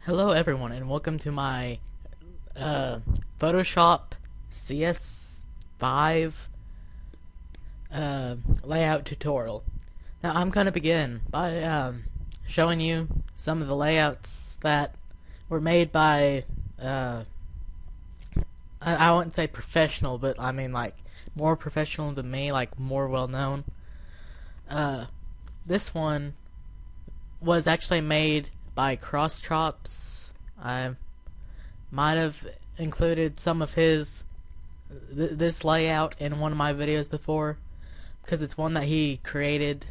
Hello everyone and welcome to my Photoshop CS5 layout tutorial. Now I'm going to begin by showing you some of the layouts that were made by I wouldn't say professional, but I mean like more professional than me, like more well known. This one was actually made by Cross Chops. I might have included some of his this layout in one of my videos before because it's one that he created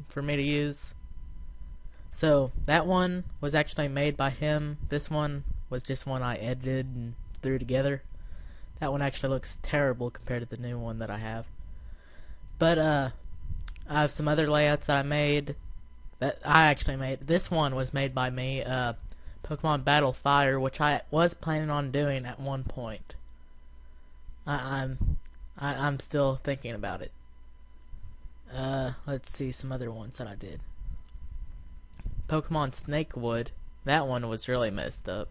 for me to use. So that one was actually made by him. This one was just one I edited and threw together. That one actually looks terrible compared to the new one that I have. But I have some other layouts that I made. That I actually made. This one was made by me, Pokemon Battle Fire, which I was planning on doing at one point. I'm still thinking about it. Let's see some other ones that I did. Pokemon Snakewood. That one was really messed up.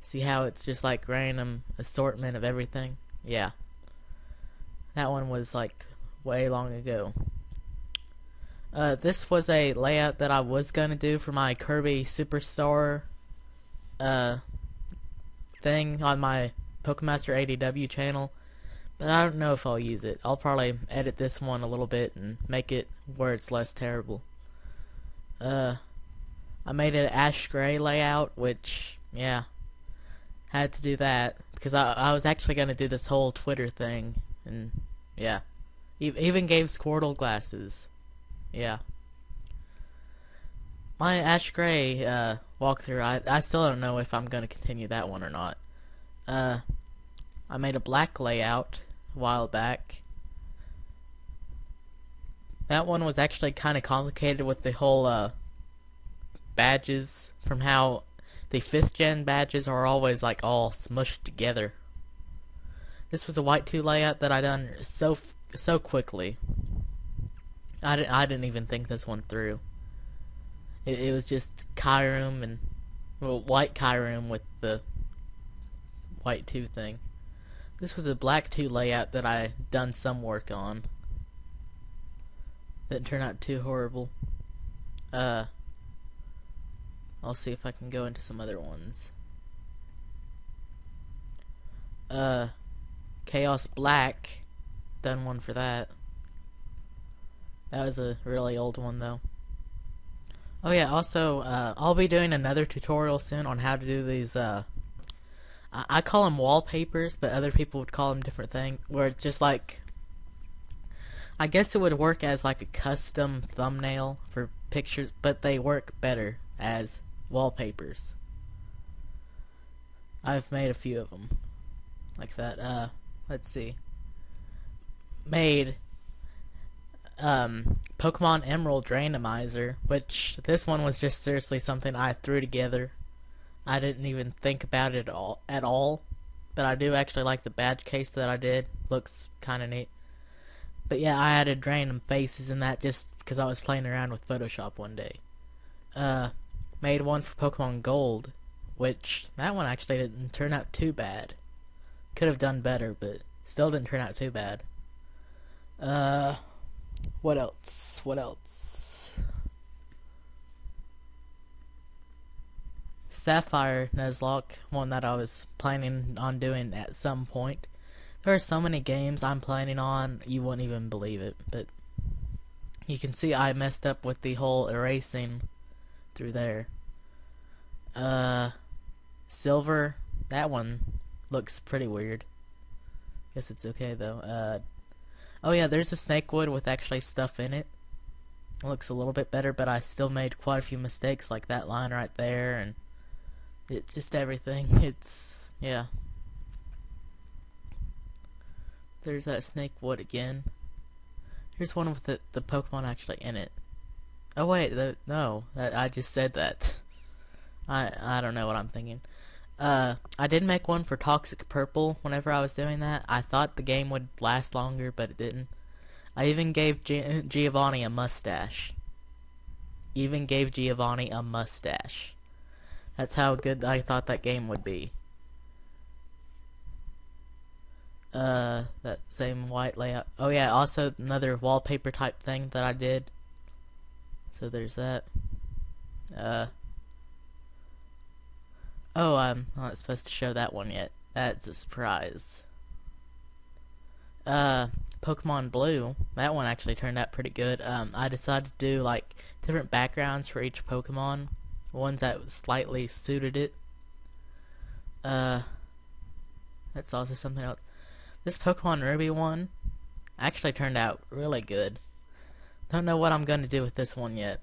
See how it's just like random assortment of everything? Yeah. That one was like way long ago. This was a layout that I was going to do for my Kirby Superstar thing on my Pokemaster ADW channel, but I don't know if I'll use it. I'll probably edit this one a little bit and make it where it's less terrible. I made an ash gray layout, which, yeah, had to do that because I was actually going to do this whole Twitter thing, and yeah, even gave Squirtle glasses. Yeah. My Ash Gray walkthrough, I still don't know if I'm going to continue that one or not. I made a black layout a while back. That one was actually kind of complicated with the whole badges, from how the 5th gen badges are always like all smushed together. This was a white 2 layout that I done so quickly. I didn't even think this one through. It was just Kyurem and, well, white Kyurem with the white 2 thing. This was a black 2 layout that I done some work on. Didn't turn out too horrible. I'll see if I can go into some other ones. Chaos Black, done one for that. That was a really old one, though. Oh yeah, also, I'll be doing another tutorial soon on how to do these, I call them wallpapers, but other people would call them different things, where it's just like, I guess it would work as like a custom thumbnail for pictures, but they work better as wallpapers. I've made a few of them like that. Let's see. Made Pokemon Emerald Randomizer, which this one was just seriously something I threw together. I didn't even think about it at all, but I do actually like the badge case that I did. Looks kind of neat. But yeah, I added random faces in that just because I was playing around with Photoshop one day. Made one for Pokemon Gold, which that one actually didn't turn out too bad. Could have done better, but still didn't turn out too bad. What else? What else? Sapphire Nuzlocke, one that I was planning on doing at some point. There are so many games I'm planning on, you wouldn't even believe it. But you can see I messed up with the whole erasing through there. Silver, that one looks pretty weird. Guess it's okay though. Oh yeah, there's a Snakewood with actually stuff in it. It looks a little bit better, but I still made quite a few mistakes, like that line right there, and just everything. It's, yeah. There's that Snakewood again. Here's one with the Pokemon actually in it. Oh wait, no, I just said that. I don't know what I'm thinking. I did make one for Toxic Purple whenever I was doing that. I thought the game would last longer, but it didn't. I even gave Giovanni a mustache. That That's how good I thought that game would be. That same white layout. Oh yeah, also another wallpaper type thing that I did. So there's that. Oh, I'm not supposed to show that one yet. That's a surprise. Pokemon Blue. That one actually turned out pretty good. I decided to do like different backgrounds for each Pokemon, ones that slightly suited it. That's also something else. This Pokemon Ruby one actually turned out really good. Don't know what I'm gonna do with this one yet.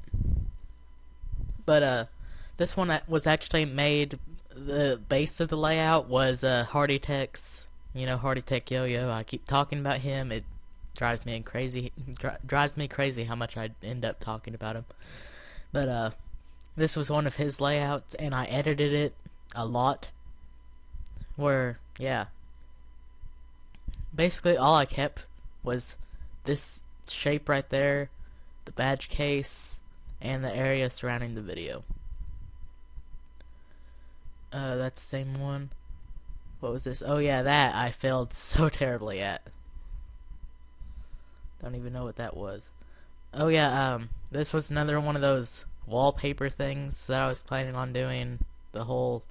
But this one was actually made. The base of the layout was Hardy Tech's. You know, Hardy Tech Yo-Yo. I keep talking about him. It drives me crazy. Drives me crazy how much I end up talking about him. But this was one of his layouts, and I edited it a lot. Where, yeah, basically all I kept was this shape right there, the badge case, and the area surrounding the video. That's the same one. What was this? Oh yeah, that I failed so terribly at. Don't even know what that was. Oh yeah, this was another one of those wallpaper things that I was planning on doing. The whole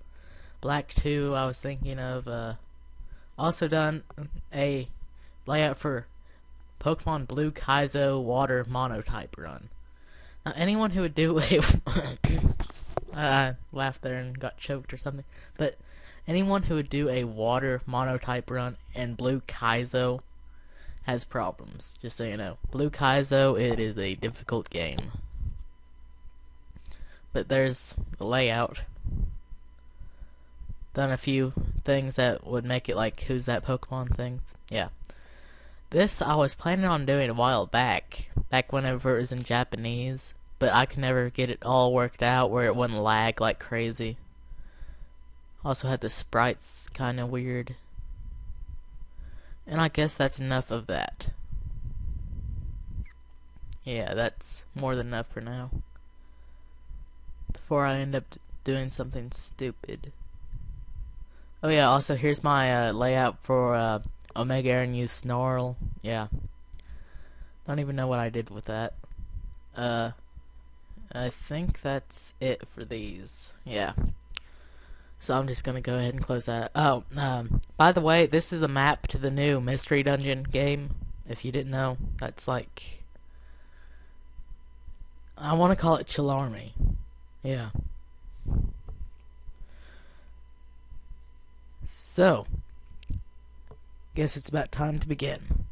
Black 2 I was thinking of. Also done a layout for Pokemon Blue Kaizo Water Monotype Run. Now anyone who would do a I laughed there and got choked or something. But anyone who would do a water monotype run in Blue Kaizo has problems. Just so you know. Blue Kaizo, it is a difficult game. But there's the layout. Done a few things that would make it like who's that Pokemon things. Yeah. This I was planning on doing a while back. Back whenever it was in Japanese. But I could never get it all worked out where it wouldn't lag like crazy. Also had the sprites kind of weird. And I guess that's enough of that. Yeah, that's more than enough for now. Before I end up doing something stupid. Oh yeah, also here's my layout for Omega Air Snarl. Yeah. Don't even know what I did with that. I think that's it for these. Yeah. So I'm just gonna go ahead and close that. Oh, by the way, this is a map to the new Mystery Dungeon game. If you didn't know, that's like, I want to call it Chilarmy. Yeah. So, guess it's about time to begin.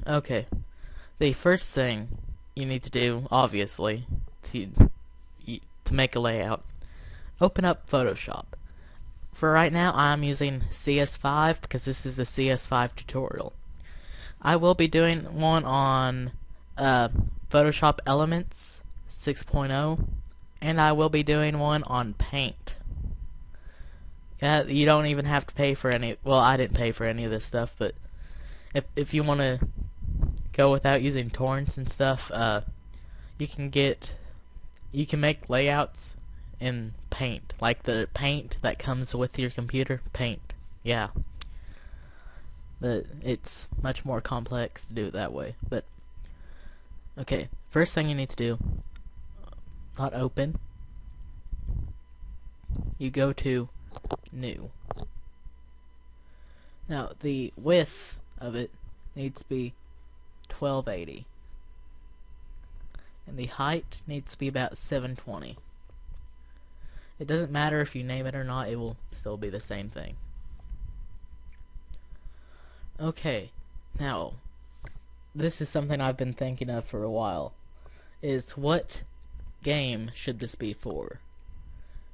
Okay. The first thing you need to do, obviously, to make a layout, open up Photoshop. For right now, I'm using CS5 because this is the CS5 tutorial. I will be doing one on Photoshop Elements 6.0, and I will be doing one on Paint. Yeah, you don't even have to pay for any. Well, I didn't pay for any of this stuff, but if you want to go without using torrents and stuff, you can make layouts in Paint, like the Paint that comes with your computer. Paint, yeah. But it's much more complex to do it that way. But okay, first thing you need to do, not open. You go to New. Now the width of it needs to be 1280, and the height needs to be about 720. It doesn't matter if you name it or not, it will still be the same thing. Okay, now this is something I've been thinking of for a while, is what game should this be for?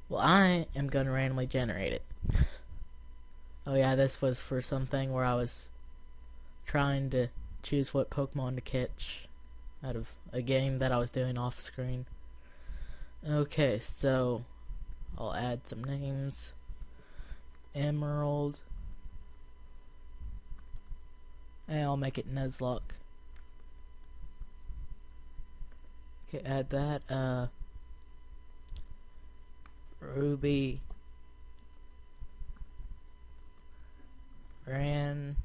Well, I am going to randomly generate it. Oh yeah, this was for something where I was trying to choose what Pokemon to catch out of a game that I was doing off screen. Okay, so I'll add some names. Emerald. And I'll make it Nuzlocke. Okay, add that. Ruby randomizer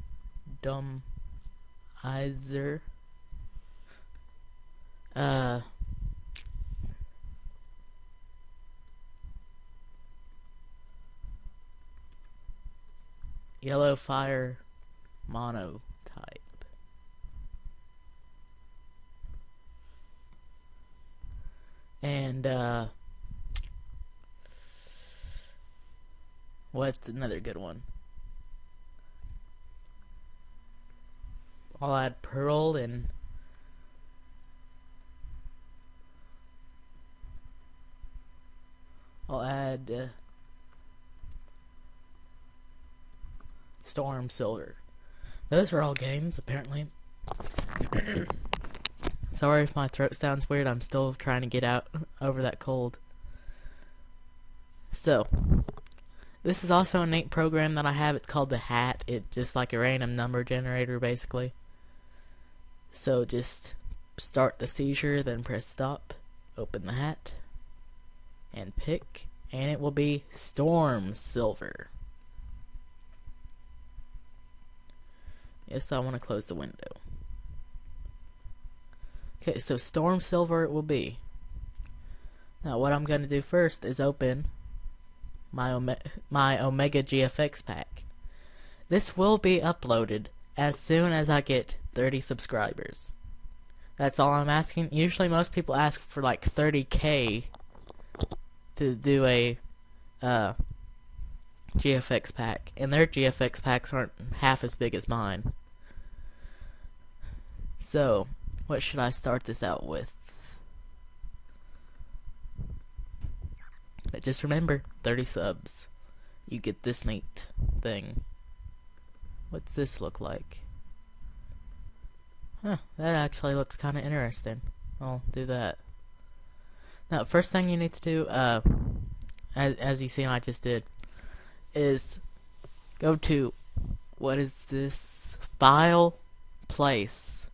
yellow fire monotype. And what's another good one? I'll add Pearl and I'll add Storm Silver. Those are all games, apparently. Sorry if my throat sounds weird. I'm still trying to get out over that cold. So, this is also a neat program that I have. It's called the Hat. It's just like a random number generator, basically. So just start the seizure, then press stop, open the hat, and pick, and it will be Storm Silver. Yes, I want to close the window. Okay, so Storm Silver it will be. Now what I'm going to do first is open my Omega GFX pack. This will be uploaded as soon as I get 30 subscribers. That's all I'm asking. Usually most people ask for like 30k to do a GFX pack, and their GFX packs aren't half as big as mine. So, what should I start this out with? But just remember, 30 subs, you get this neat thing. What's this look like? Huh, that actually looks kind of interesting. I'll do that. Now, first thing you need to do, as you see I just did, is go to, what is this, File, Place,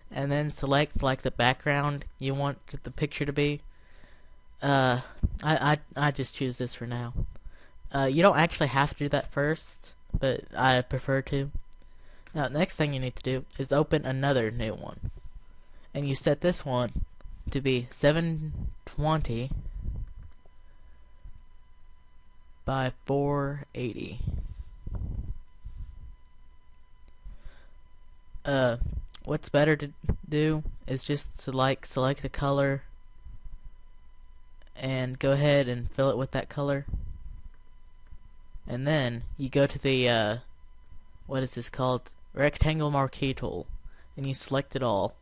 and then select like the background you want the picture to be. I just choose this for now. You don't actually have to do that first, but I prefer to. Now, next thing you need to do is open another new one, and you set this one to be 720 by 480. What's better to do is just select a color and go ahead and fill it with that color, and then you go to the what is this called, rectangle marquee tool, and you select it all.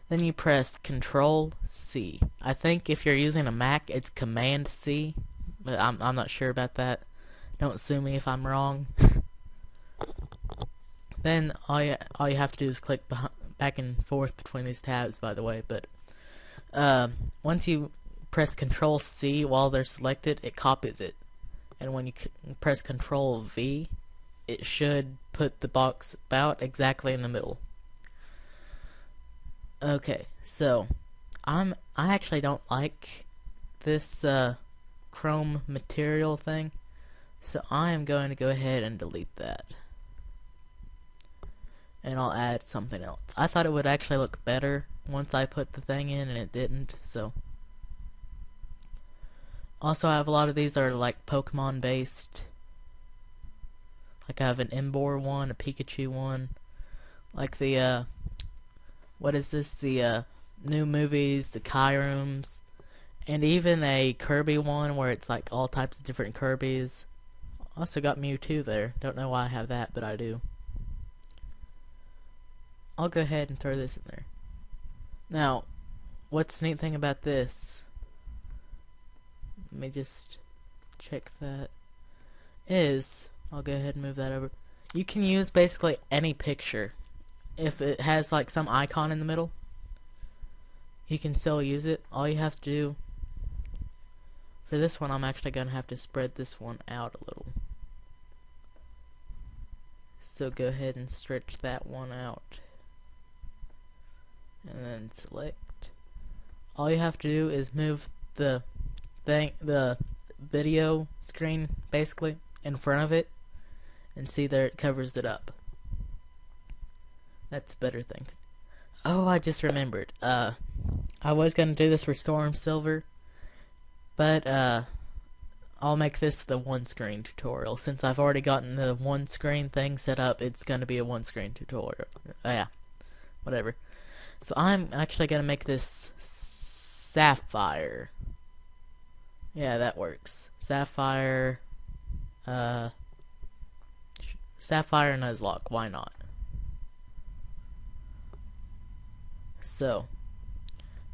Then you press Control C. I think if you're using a Mac it's Command C, but I'm not sure about that. Don't sue me if I'm wrong. Then all you have to do is click back and forth between these tabs, by the way. But once you press Control C while they're selected, it copies it, and when you press Control V, it should put the box about exactly in the middle. Okay, so I actually don't like this chrome material thing, so I am going to go ahead and delete that, and I'll add something else. I thought it would actually look better once I put the thing in, and it didn't. So also I have a lot of these are like Pokemon based. Like I have an Emboar one, a Pikachu one, like the what is this, the new movies, the Kyrooms, and even a Kirby one where it's like all types of different Kirbys. Also got Mewtwo there. Don't know why I have that, but I do. I'll go ahead and throw this in there. Now, what's the neat thing about this? Let me just check that. Is, I'll go ahead and move that over. You can use basically any picture. If it has like some icon in the middle, you can still use it. All you have to do for this one, I'm actually going to have to spread this one out a little. So go ahead and stretch that one out, and then select. All you have to do is move the video screen basically in front of it, and see there it covers it up. That's a better thing. Oh, I just remembered. I was gonna do this for Storm Silver, but I'll make this the one screen tutorial. Since I've already gotten the one screen thing set up, it's gonna be a one screen tutorial. Yeah, whatever. So I'm actually gonna make this Sapphire. Yeah, that works. Sapphire, Sapphire Nuzlocke. Why not? So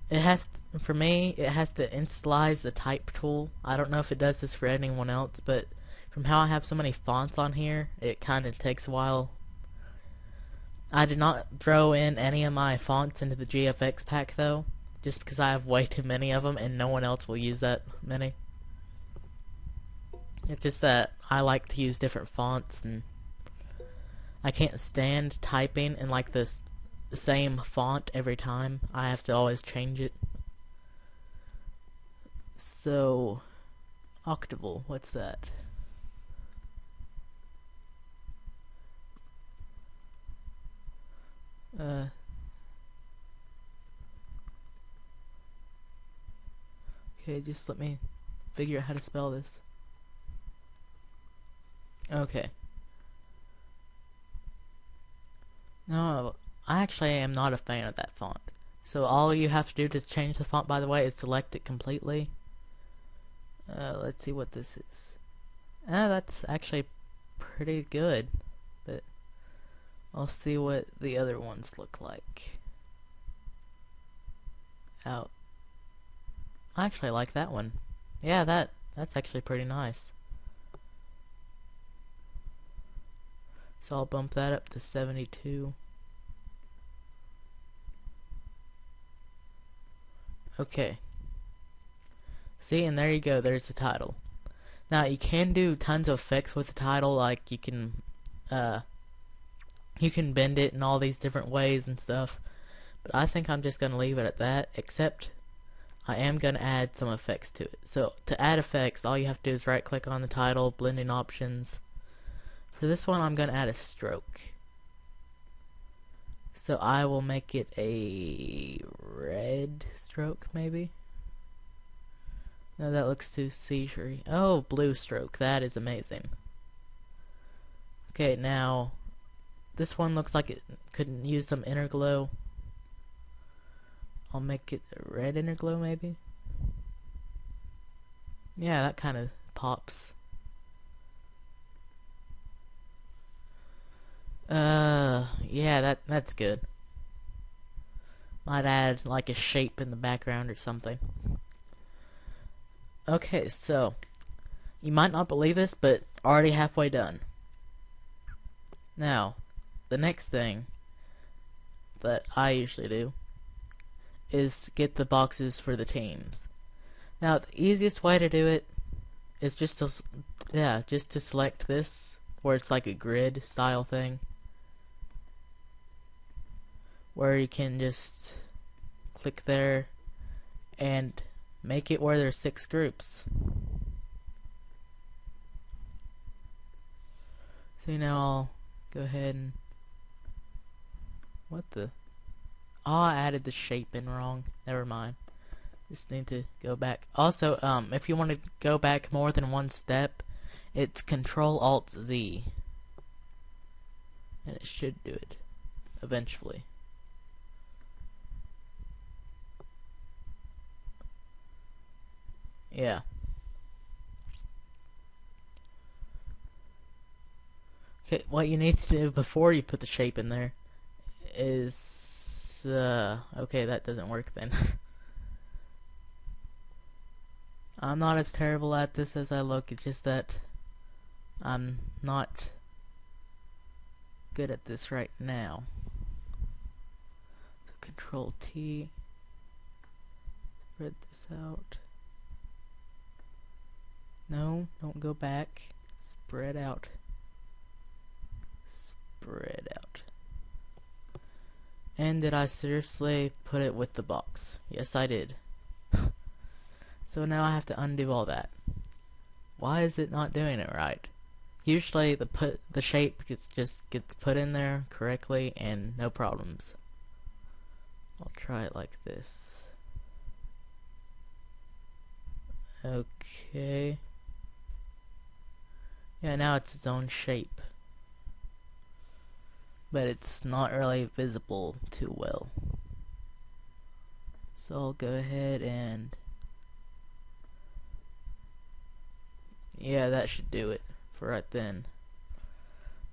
it has for me, it has to initialize the type tool. I don't know if it does this for anyone else, but from how I have so many fonts on here, it kind of takes a while. I did not throw in any of my fonts into the GFX pack though, just because I have way too many of them and no one else will use that many. It's just that I like to use different fonts, and I can't stand typing in like the same font every time. I have to always change it. So, Octable, what's that? Okay, just let me figure out how to spell this. Okay. No, I actually am not a fan of that font. So all you have to do to change the font, by the way, is select it completely. Let's see what this is. That's actually pretty good, but I'll see what the other ones look like. Out. I actually like that one. Yeah, that's actually pretty nice. So I'll bump that up to 72. Okay. See, and there you go, there's the title. Now you can do tons of effects with the title, like you can bend it in all these different ways and stuff. But I think I'm just gonna leave it at that, except I am gonna add some effects to it. So to add effects, all you have to do is right click on the title, blending options. For this one, I'm gonna add a stroke. So I will make it a red stroke, maybe. No, that looks too seizure-y. Oh, blue stroke. That is amazing. Okay, now this one looks like it could use some inner glow. I'll make it a red inner glow, maybe. Yeah, that kind of pops. Yeah, that's good. Might add like a shape in the background or something. Okay, so you might not believe this, but already halfway done. Now, the next thing that I usually do is get the boxes for the teams. Now, the easiest way to do it is just to select this, where it's like a grid style thing, where you can just click there and make it where there's 6 groups. So now I'll go ahead and what the? Oh, I added the shape in wrong. Never mind. Just need to go back. Also, if you want to go back more than one step, it's Control-Alt-Z, and it should do it eventually. Yeah. Okay, what you need to do before you put the shape in there is okay, that doesn't work then. I'm not as terrible at this as I look, it's just that I'm not good at this right now. So Control T, spread this out. No, don't go back. Spread out. Spread out. And did I seriously put it with the box? Yes, I did. So now I have to undo all that. Why is it not doing it right? Usually the shape just gets put in there correctly and no problems. I'll try it like this. Okay. Yeah, now it's its own shape. But it's not really visible too well. So I'll go ahead and... yeah, that should do it for right then.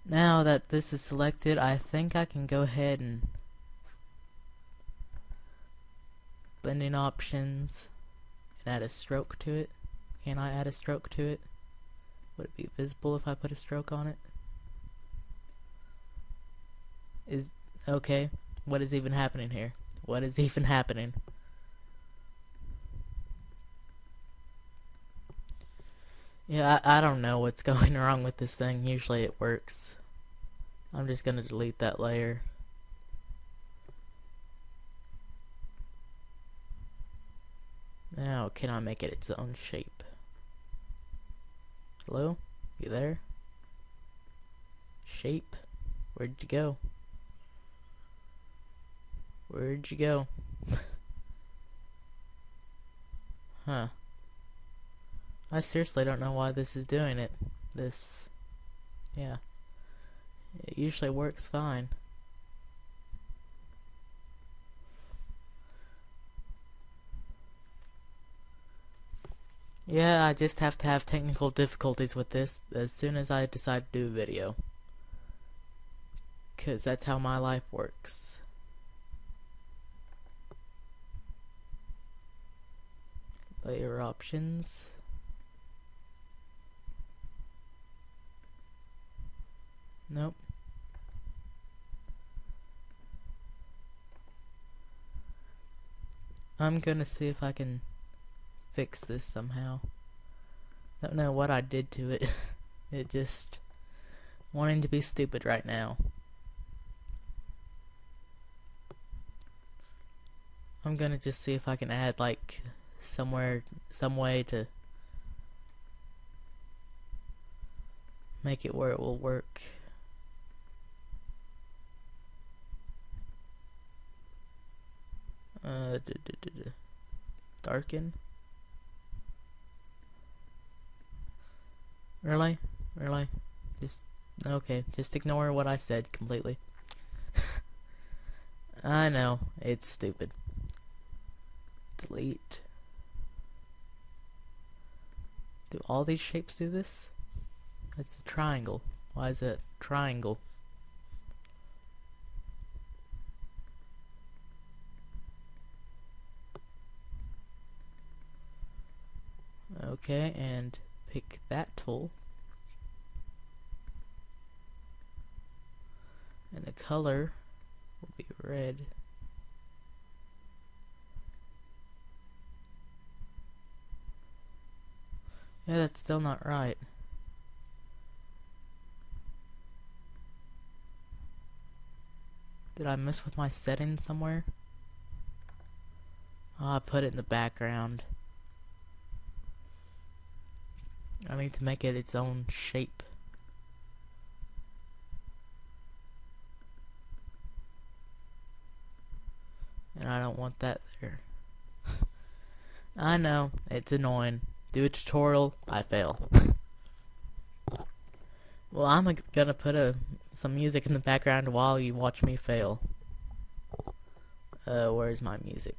Now that this is selected, I think I can go ahead and... blending options and add a stroke to it. Can I add a stroke to it? Would it be visible if I put a stroke on it? Okay, what is even happening here? What is even happening? Yeah, I don't know what's going wrong with this thing. Usually it works. I'm just gonna delete that layer. Now, can I make it its own shape? Hello? You there? Shape? Where'd you go? Where'd you go? Huh. I seriously don't know why this is doing it. Yeah. It usually works fine. Yeah, I just have to have technical difficulties with this as soon as I decide to do a video. 'Cause that's how my life works. Layer options. Nope. I'm gonna see if I can fix this somehow. Don't know what I did to it. It just wanting to be stupid right now. I'm gonna just see if I can add like some way to make it where it will work. Darken. Really? Really? Okay, just ignore what I said completely. I know, it's stupid. Delete. Do all these shapes do this? It's a triangle. Why is it triangle? Okay, and pick that tool. And the color will be red. Yeah, that's still not right. Did I mess with my settings somewhere? Oh, I put it in the background. I need to make it its own shape. And I don't want that there. I know, it's annoying. Do a tutorial, I fail. Well, I'm gonna put some music in the background while you watch me fail. Where's my music?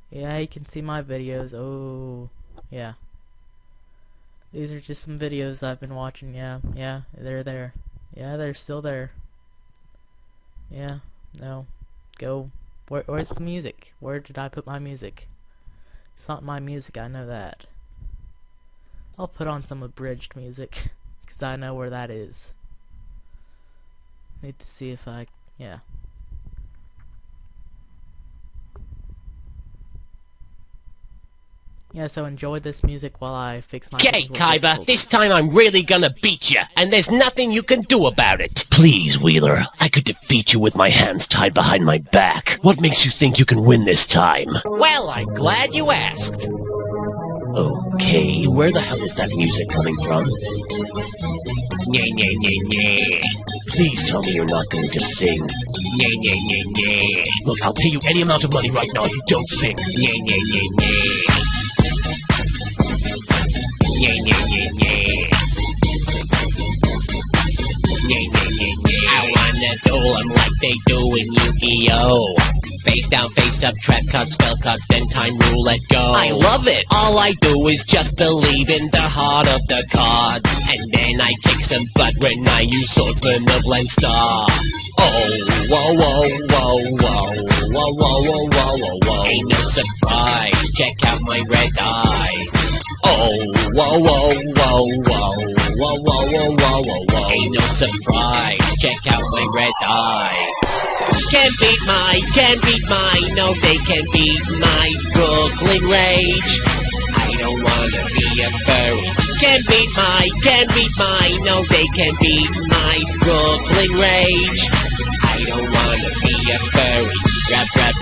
Yeah, you can see my videos. Oh, yeah. These are just some videos I've been watching. Yeah, they're there. Yeah, they're still there. Yeah, no. Go. Where's the music? Where did I put my music? It's not my music, I know that. I'll put on some abridged music, because I know where that is. Need to see if yeah. Yeah, so enjoy this music while I fix my... Okay, Kyber, this time I'm really gonna beat you, and there's nothing you can do about it. Please, Wheeler, I could defeat you with my hands tied behind my back. What makes you think you can win this time? Well, I'm glad you asked. Okay. where the hell is that music coming from? Nye, nye, nye, nye. Please tell me you're not going to sing. Nye, nye, nye, nye. Look, I'll pay you any amount of money right now if you don't sing. Nye, nye, nye, nye. Nye, nye, nye, nye. Nye, nye, nye, nye. I wanna do 'em like they do in Yu-Gi-Oh! Face down, face up, trap cards, spell cards, then time roulette go. I love it! All I do is just believe in the heart of the cards. And then I kick some butt when I use Swordsman of Leinster. Oh, whoa, whoa, whoa, whoa, whoa, whoa, whoa, whoa, whoa, whoa. Ain't no surprise, check out my red eyes. Oh, whoa, whoa, whoa, whoa, whoa, whoa, whoa, whoa, whoa, whoa. Ain't no surprise, check out my red eyes. Can't beat my, no they can't beat my Brooklyn Rage. I don't wanna be a furry. Can't beat my, no they can't beat my Brooklyn Rage. I don't wanna be a furry.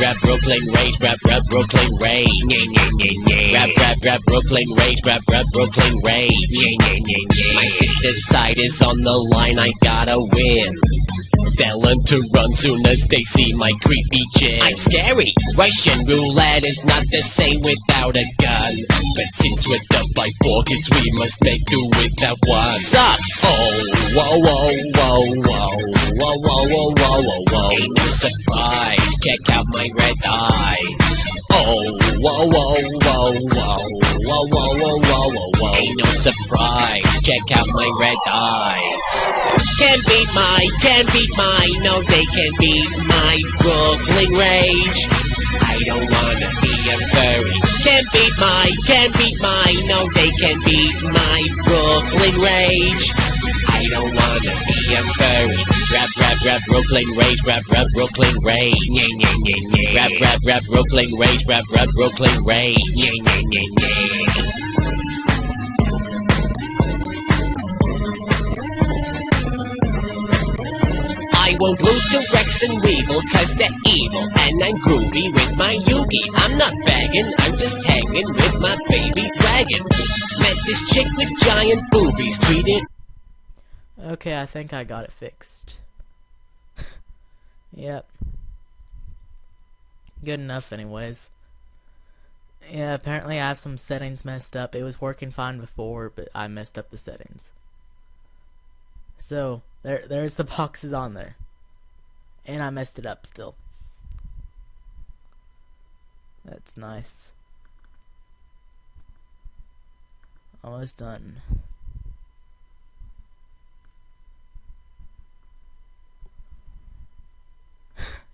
Rap, Brooklyn Rage, rap, Brooklyn Rage. Nye, nye, nye, nye. Rap, Brooklyn Rage, rap, Brooklyn Rage. Nye, nye, nye, nye. My sister's side is on the line, I gotta win. They'll learn to run soon as they see my creepy chin. I'm scary. Russian roulette is not the same without a gun. But since we're done by 4 kids, we must make do without one. Sucks! Oh, whoa, whoa, whoa, whoa, whoa, whoa, whoa, whoa, whoa, whoa. Ain't no surprise, check out my red eyes. Oh, whoa, whoa, whoa, whoa, whoa, whoa, whoa, whoa, whoa, whoa. Ain't no surprise, check out my red eyes. Can't beat my, no they can't beat my Brooklyn Rage. I don't wanna be a furry. Can't beat my, no they can't beat my Brooklyn Rage. I don't wanna be a furry. Rap, Brooklyn Rage, rap, Brooklyn Rage. Nye, nye, nye, nye. Rap, Brooklyn Rage, rap, Brooklyn Rage. Nye, nye, nye, nye. I won't lose to Rex and Weevil, cause they're evil, and I'm groovy with my Yugi. I'm not bagging, I'm just hanging with my baby dragon. Met this chick with giant boobies, treated. Okay, I think I got it fixed. Yep. Good enough anyways. Yeah, apparently I have some settings messed up. It was working fine before, but I messed up the settings. So, there's the boxes on there. And I messed it up still. That's nice. Almost done.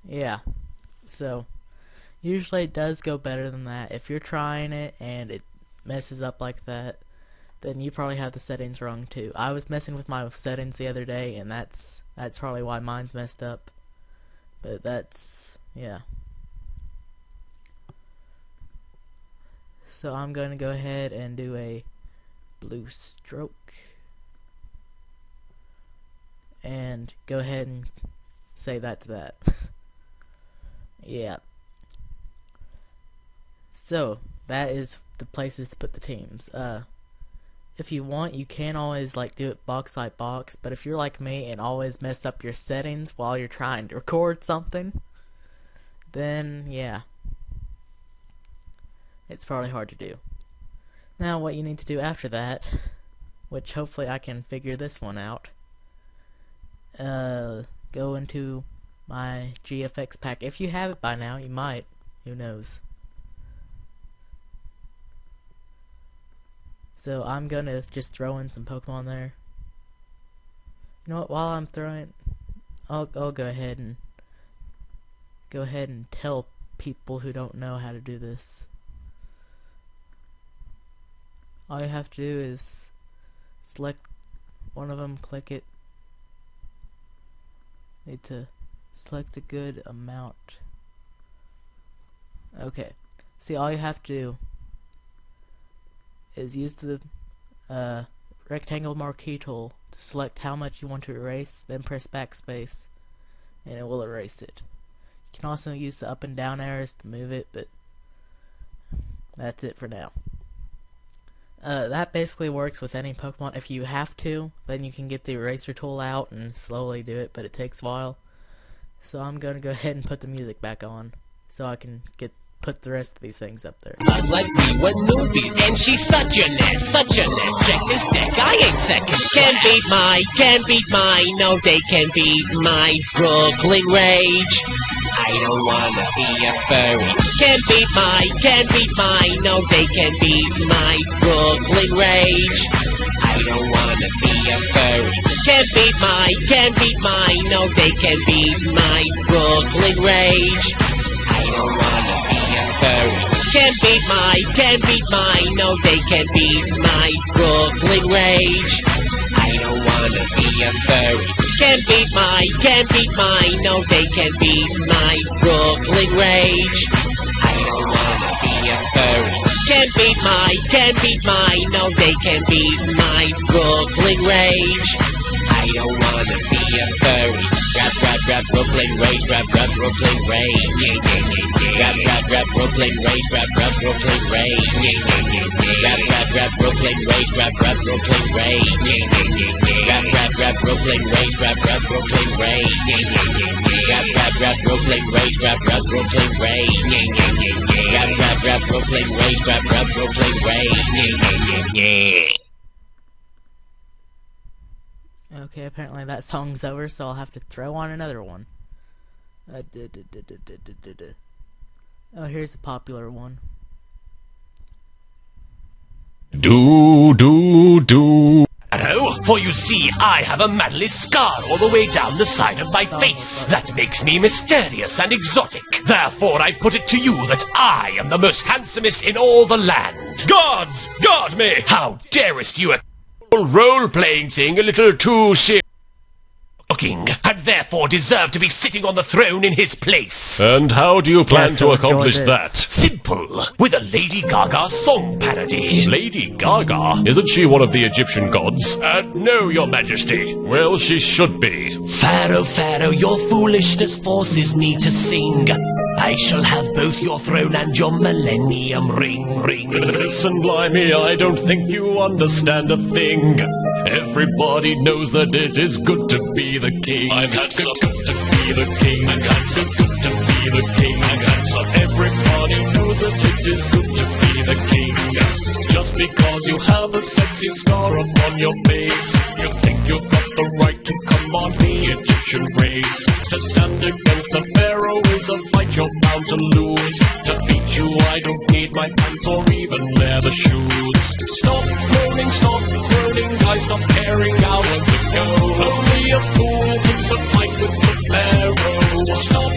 Yeah. So, usually it does go better than that. If you're trying it and it messes up like that, then you probably have the settings wrong too. I was messing with my settings the other day, and that's probably why mine's messed up. But that's, yeah. So I'm going to go ahead and do a blue stroke. And go ahead and say that to that. Yeah. So, that is the places to put the teams. If you want, you can always like do it box by box, but if you're like me and always mess up your settings while you're trying to record something, then yeah, it's probably hard to do. Now what you need to do after that, which hopefully I can figure this one out, go into my GFX pack. If you have it by now, you might, who knows. So I'm gonna just throw in some Pokemon there. You know what? While I'm throwing, I'll go ahead and tell people who don't know how to do this. All you have to do is select one of them, click it. Need to select a good amount. Okay. See, all you have to do is use the rectangle marquee tool to select how much you want to erase, then press backspace, and it will erase it. You can also use the up and down arrows to move it, but that's it for now. That basically works with any Pokemon. If you have to, then you can get the eraser tool out and slowly do it, but it takes a while. So I'm gonna go ahead and put the music back on, so I can put the rest of these things up there. Us like we were newbies, and she's such a nest, such a nest. Check this deck, I ain't second. Can't beat my, no, they can beat my Brooklyn Rage. I don't wanna be a furry. Can't beat my, no, they can beat my Brooklyn Rage. I don't wanna be a furry. Can't beat my, no, they can beat my Brooklyn Rage. I don't wanna be a furry. Can't beat my, no, they can beat my Brooklyn Rage. I don't wanna be a furry. Can't beat my, no, they can beat my Brooklyn Rage. I don't wanna be a furry. Can't beat my, no, they can beat my Brooklyn Rage. I don't wanna be a furry. Rap, Brooklyn Rage, rap, Brooklyn Rage. Rap, Brooklyn Rage, rap, Brooklyn Rage. Rap, Brooklyn Rage, rap, Brooklyn Rage. Rap, Brooklyn Rage, rap, Brooklyn Rage. Rap, Brooklyn Rage, rap, Brooklyn Rage. Rap, Brooklyn Rage, rap, Brooklyn Rage. Okay, apparently that song's over, so I'll have to throw on another one. Oh, here's a popular one. Do. Oh, for you see, I have a manly scar all the way down the side of my face. That makes me mysterious and exotic. Therefore, I put it to you that I am the most handsomest in all the land. Gods, guard me! How darest you role-playing thing a little too looking, and therefore deserve to be sitting on the throne in his place. And how do you plan to accomplish that? Simple. With a Lady Gaga song parody. Lady Gaga? Isn't she one of the Egyptian gods? No, your majesty. Well, she should be. Pharaoh, your foolishness forces me to sing. I shall have both your throne and your millennium ring. Listen, blimey, I don't think you understand a thing. Everybody knows that it is good to be the king. I'm so good to be the king. I'm so good to be the king. So everybody knows that it is good to be the king. Just because you have a sexy scar upon your face, you think you've got the right to come on the Egyptian race. To stand against the pharaoh is a fight you're bound to lose. To beat you I don't need my pants or even leather shoes. Stop groaning, guys, stop caring how long to go. Only a fool picks a fight with the pharaoh. Stop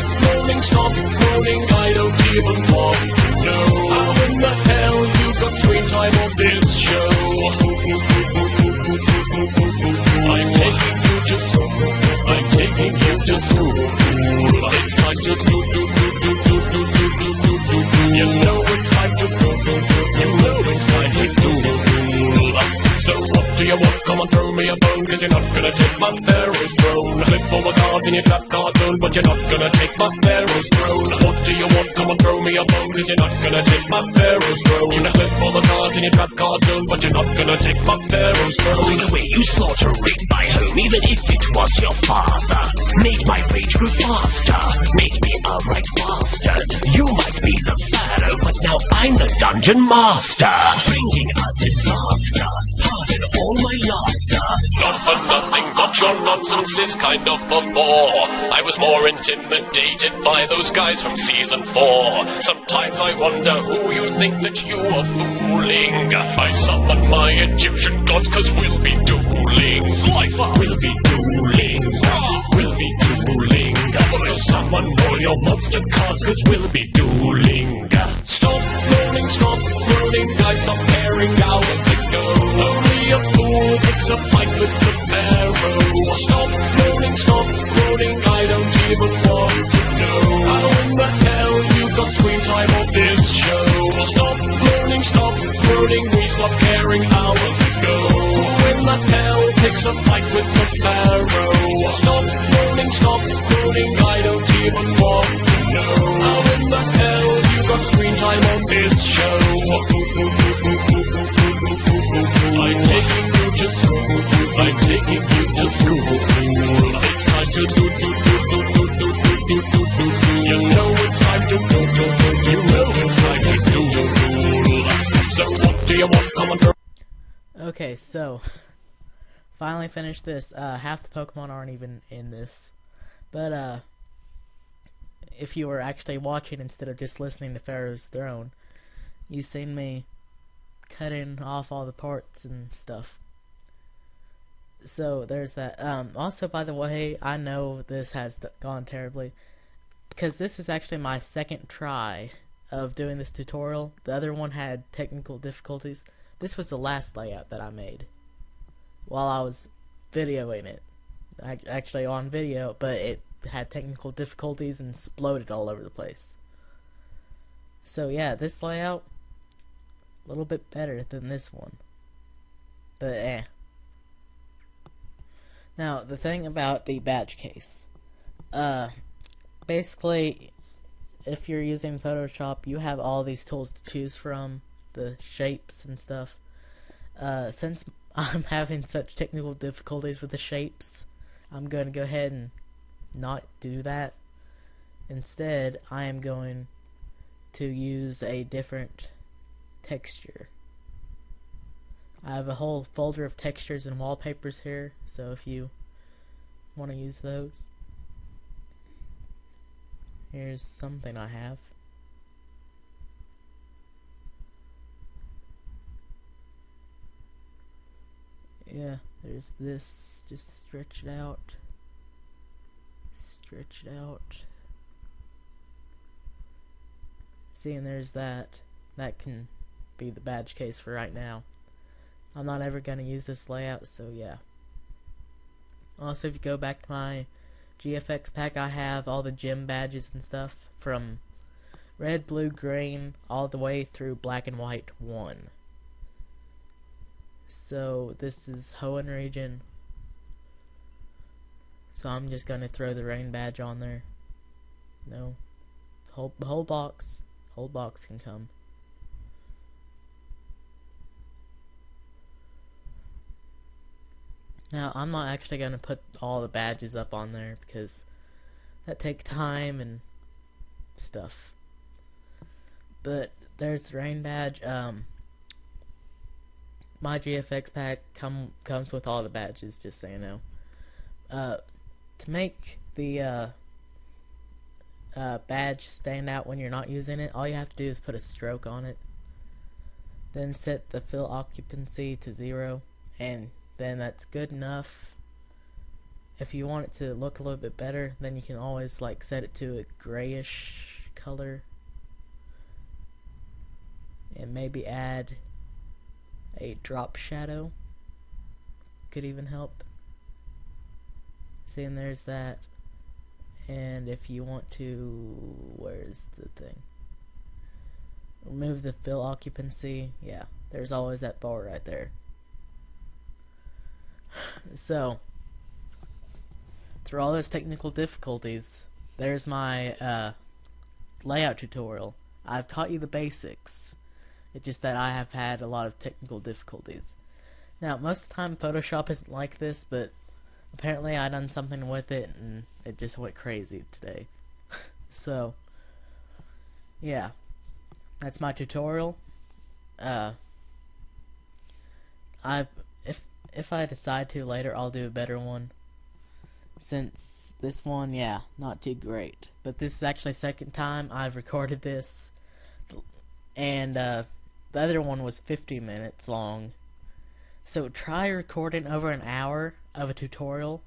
groaning, I don't even want to know how in the hell you got screen time on this show. I'm taking you to school. It's time to do. You know it's time to do. It's time to do. So what do you want? Come on, throw me a bone, cause you're not gonna take my pharaoh's throne. Flip all the cards in your trap cartoon, but you're not gonna take my pharaoh's throne. What do you want? Come on, throw me a bone, cause you're not gonna take my pharaoh's throne. Flip all the cards in your trap cartoon, but you're not gonna take my pharaoh's throne. The way you slaughtering my home, even if it was your father, made my rage grow faster, made me a right bastard. You might be the pharaoh, but now I'm the dungeon master, bringing a disaster. Pardon all my laughter. Not for nothing, but your nonsense is kind of a bore. I was more intimidated by those guys from season 4. Sometimes I wonder who you think that you are fooling. I summon my Egyptian gods, cause we'll be dueling. Slifer will be dueling. We'll be dueling. So summon all your monster cards, cause we'll be dueling. Stop groaning, guys, stop caring how to go. Only a fool picks a fight with the pharaoh. Stop groaning, I don't even want to know how in the hell you got screen time on this show. Stop groaning, we stop caring hours ago. Who in the hell picks a fight with the pharaoh? Stop groaning, I don't even want to know how in the hell you got screen time on this show. taking you to school. It's time to do. You know it's time to do. You know it's time to do. So what do you want? Come on, girl. Okay, so finally finished this. Half the Pokemon aren't even in this, but if you were actually watching instead of just listening to Pharaoh's Throne, you seen me cutting off all the parts and stuff. So there's that. Also, by the way, I know this has gone terribly because this is actually my second try of doing this tutorial. The other one had technical difficulties. This was the last layout that I made while I was videoing it. Actually on video, but it had technical difficulties and exploded all over the place. So yeah, this layout a little bit better than this one. But Now, the thing about the badge case. Basically, if you're using Photoshop, you have all these tools to choose from, the shapes and stuff. Since I'm having such technical difficulties with the shapes, I'm going to go ahead and not do that. Instead, I am going to use a different texture. I have a whole folder of textures and wallpapers here, so if you want to use those, here's something I have. Yeah, there's this. Just stretch it out. Stretch it out. See, and there's that. That can be the badge case for right now. I'm not ever going to use this layout, so yeah. Also, if you go back to my GFX pack, I have all the gym badges and stuff from red, blue, green, all the way through black and white 1. So this is Hoenn region. So I'm just going to throw the rain badge on there. No. Whole box. Whole box can come. Now, I'm not actually going to put all the badges up on there because that takes time and stuff. But there's the rain badge. My GFX pack comes with all the badges, just so you know. To make the badge stand out when you're not using it, all you have to do is put a stroke on it. Then set the fill occupancy to 0, and then that's good enough. If you want it to look a little bit better, then you can always like set it to a grayish color and maybe add a drop shadow. Could even help. See, and there's that. And if you want to, where's the thing? Remove the fill occupancy. Yeah, there's always that bar right there. So, through all those technical difficulties, there's my layout tutorial. I've taught you the basics. It's just that I have had a lot of technical difficulties. Now, most of the time Photoshop isn't like this, but apparently I done something with it and it just went crazy today. So, yeah. That's my tutorial. If I decide to later, I'll do a better one. Since this one, yeah, not too great. But this is actually the second time I've recorded this. And the other one was 50 minutes long. So try recording over an hour of a tutorial.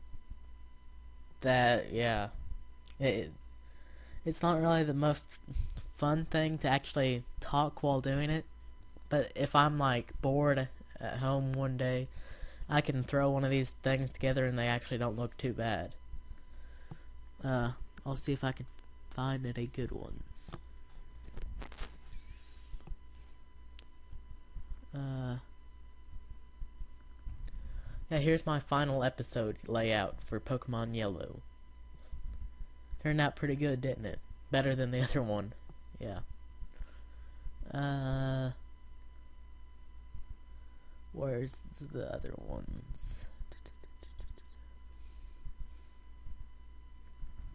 That, yeah. It's not really the most fun thing to actually talk while doing it. But if I'm like bored at home one day, I can throw one of these things together and they actually don't look too bad. I'll see if I can find any good ones. Yeah, here's my final episode layout for Pokemon Yellow. Turned out pretty good, didn't it? Better than the other one. Yeah. Where's the other ones?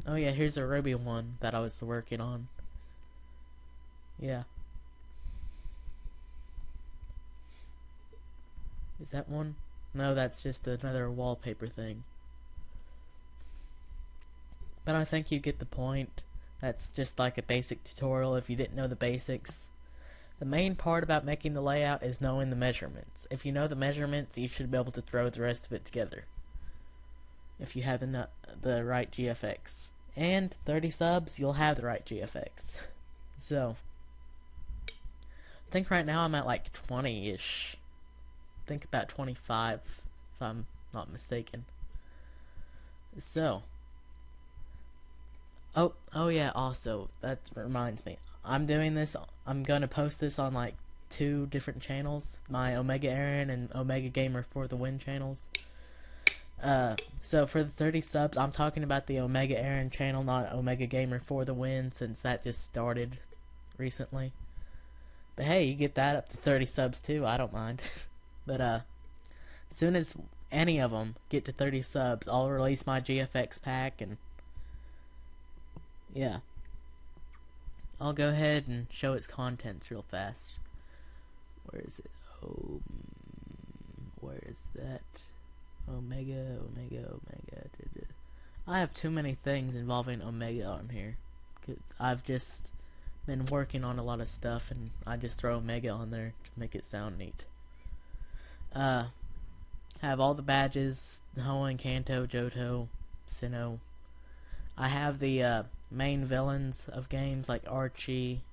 Oh yeah, here's a Ruby one that I was working on. Yeah. Is that one? No, that's just another wallpaper thing. But I think you get the point. That's just like a basic tutorial if you didn't know the basics. The main part about making the layout is knowing the measurements. If you know the measurements, you should be able to throw the rest of it together. If you have the right GFX. And 30 subs, you'll have the right GFX. So, I think right now I'm at like 20-ish. I think about 25, if I'm not mistaken. So, oh yeah, also, that reminds me. I'm doing this, I'm going to post this on like 2 different channels. My Omega Aaron and Omega Gamer for the Win channels. So for the 30 subs, I'm talking about the Omega Aaron channel, not Omega Gamer for the Win, since that just started recently. But hey, you get that up to 30 subs too, I don't mind. But as soon as any of them get to 30 subs, I'll release my GFX pack, and yeah. I'll go ahead and show its contents real fast. Where is it? Oh, where is that? Omega. I have too many things involving Omega on here. 'Cause I've just been working on a lot of stuff, and I just throw Omega on there to make it sound neat. Have all the badges: Hoenn, Kanto, Johto, Sinnoh. I have the main villains of games like Archie,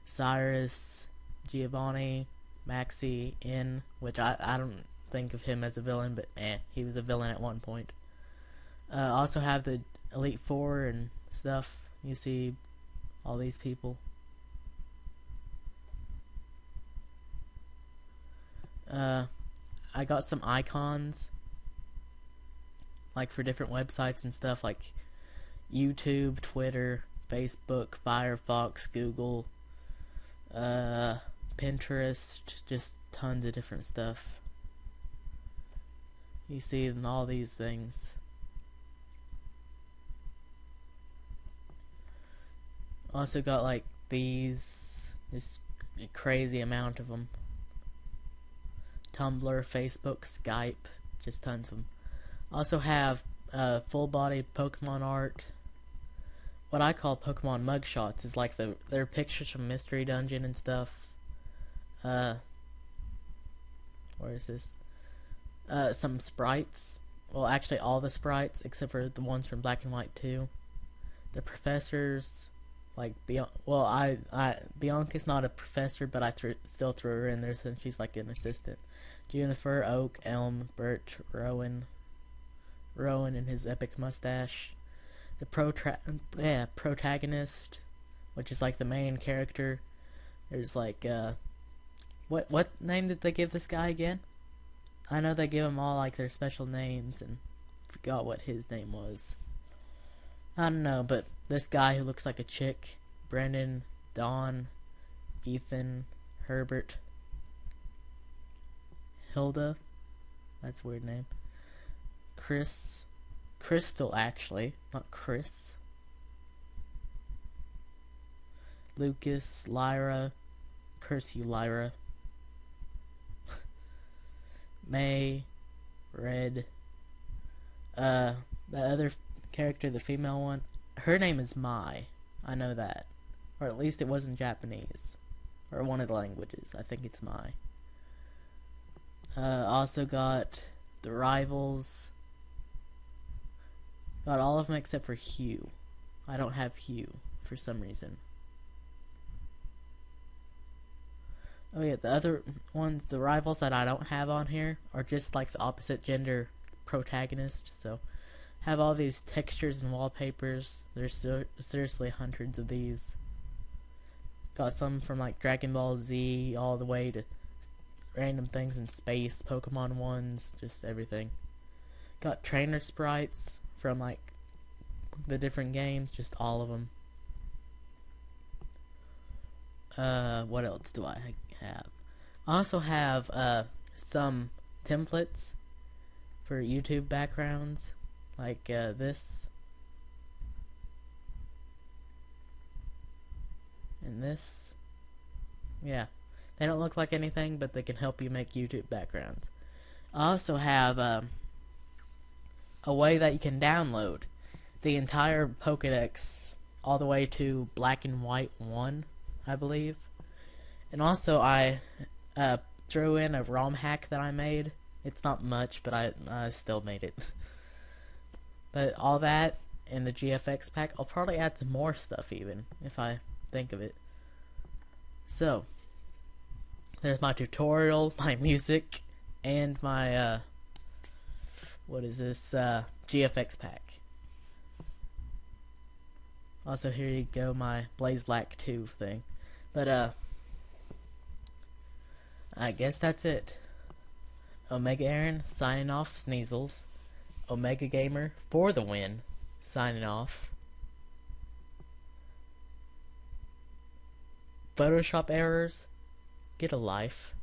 Cyrus, Giovanni, Maxie, In, which I don't think of him as a villain, but he was a villain at one point. Also have the Elite Four and stuff. You see all these people. I got some icons, like for different websites and stuff, like YouTube, Twitter, Facebook, Firefox, Google, Pinterest, just tons of different stuff. You see in all these things. Also got like these, just a crazy amount of them. Tumblr, Facebook, Skype, just tons of them. Also have full body Pokemon art. What I call Pokemon mugshots is like their pictures from Mystery Dungeon and stuff. Where is this? Some sprites. Well, actually all the sprites except for the ones from Black and White 2. The professors, like Bianca's not a professor, but I still threw her in there since she's like an assistant. Juniper, Oak, Elm, Birch, Rowan and his epic mustache. The protagonist, which is like the main character. There's like what name did they give this guy again? I know they give them all like their special names, and forgot what his name was. I don't know, but this guy who looks like a chick: Brendan, Dawn, Ethan, Herbert, Hilda. That's a weird name. Crystal, actually, not Chris. Lucas, Lyra, curse you, Lyra. May, Red. The other character, the female one, her name is Mai. I know that, or at least it wasn't Japanese, or one of the languages. I think it's Mai. Also got the rivals. Got all of them except for Hugh. I don't have Hugh for some reason. Oh yeah, the other ones, the rivals that I don't have on here, are just like the opposite gender protagonist. So, have all these textures and wallpapers. There's seriously hundreds of these. Got some from like Dragon Ball Z all the way to random things in space, Pokemon ones, just everything. Got trainer sprites from like the different games, just all of them. What else do I have? I also have some templates for YouTube backgrounds, like this. And this, yeah, they don't look like anything, but they can help you make YouTube backgrounds. I also have a way that you can download the entire Pokédex all the way to Black and White 1, I believe. And also I threw in a ROM hack that I made. It's not much, but I still made it. But all that in the GFX pack, I'll probably add some more stuff even, if I think of it. So, there's my tutorial, my music, and my, what is this, GFX pack. Also, here you go, my Blaze Black 2 thing. But, I guess that's it. Omega Aaron, signing off, Sneasels. Omega Gamer, for the win, signing off. Photoshop errors, get a life.